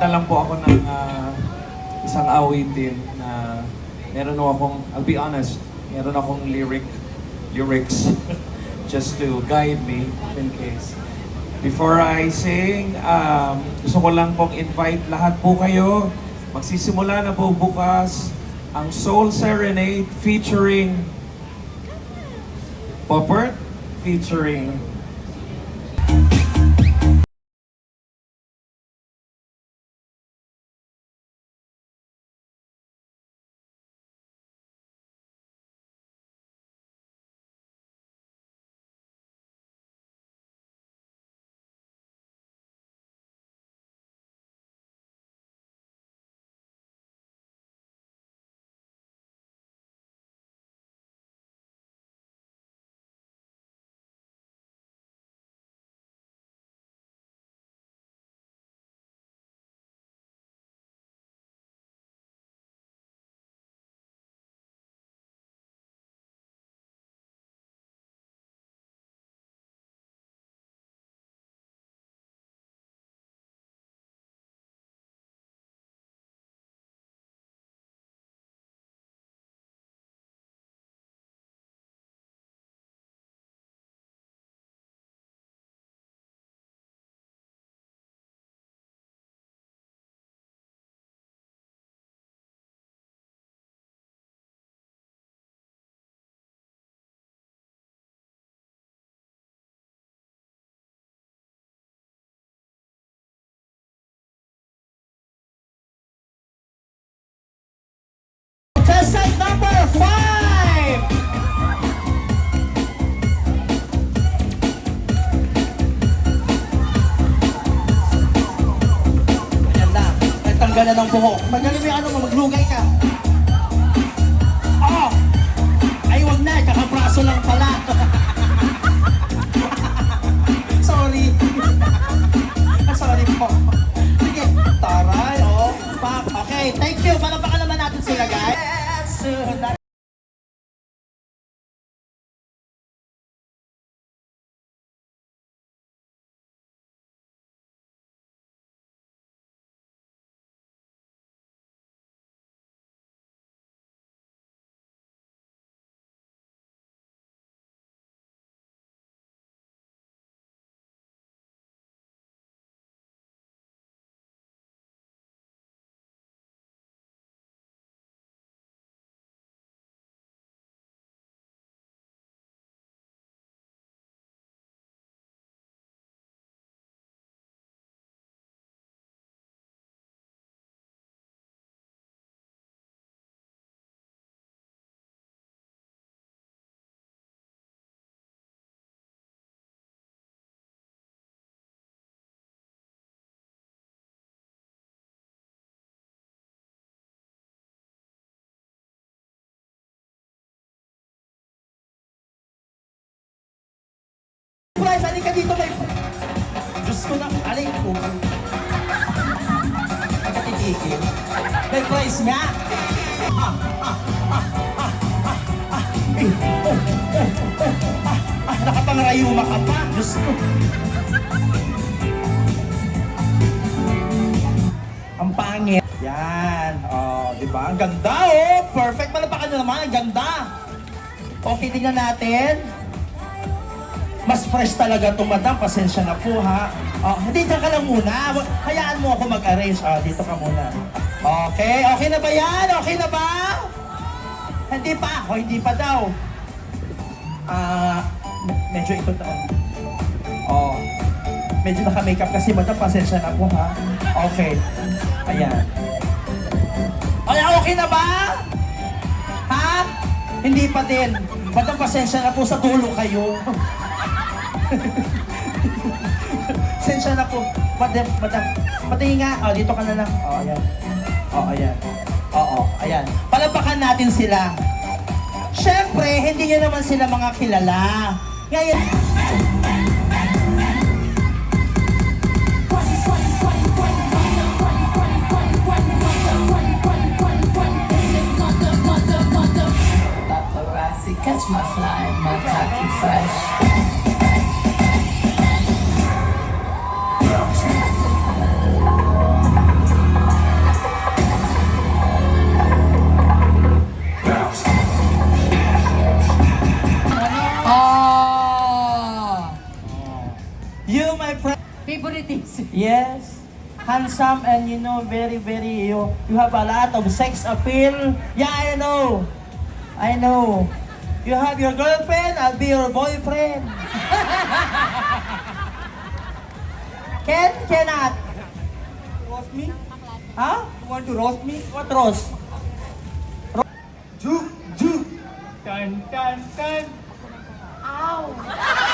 Kakanta lang po ako ng isang awitin na meron akong, I'll be honest, meron akong lyrics just to guide me in case. Before I sing, gusto ko lang pong invite lahat po kayo. Magsisimula na po bukas ang Soul Serenade featuring Popert, featuring contestant number 5! Ayan na, nagtanggal na ng buhok. Magaling mo yung ano mo, maglugay ka. Oh! Ay, wag na, kakapraso lang pala. Sorry. Sorry po. Sige, taray, oh. Okay, thank you. Palapakan naman natin sila, guys. Price, halika dito, may... Diyos ko na, alay ko. Magkatitigil. May price nga. Nakapangrayuma ka pa. Diyos ko. Ang pangit. Yan. Oh, di ba? Ang ganda, oh. Perfect. Palapakan nyo naman. Ang ganda. Okay, tingnan natin. Mas fresh talaga itong madam. Pasensya na po, ha. Oh, hindi ka lang muna. Hayaan mo ako mag-arrange. Oh, dito ka muna. Okay. Okay na ba yan? Okay na ba? Hindi pa. O, hindi pa daw. Medyo ito taon. Oh. Medyo naka-makeup kasi madam. Pasensya na po, ha. Okay. Ayan. Ay, okay na ba? Ha? Hindi pa din. Madam, pasensya na po, sa dulo kayo. Pasensya na po. Madam. Patingin nga. Oh, dito ka na lang. Oh, ayan. Oh, ayan. Oo, ayan. Palapakan natin sila. Siyempre, hindi nyo naman sila mga kilala. Ngayon... Catch my fly, my cocky fresh. handsome and you know, very, you have a lot of sex appeal. Yeah, I know. I know. You have your girlfriend, I'll be your boyfriend. Cannot. Roast me? Huh? You want to roast me? What roast? Juke, juke. Dun, dun, dun. Ow!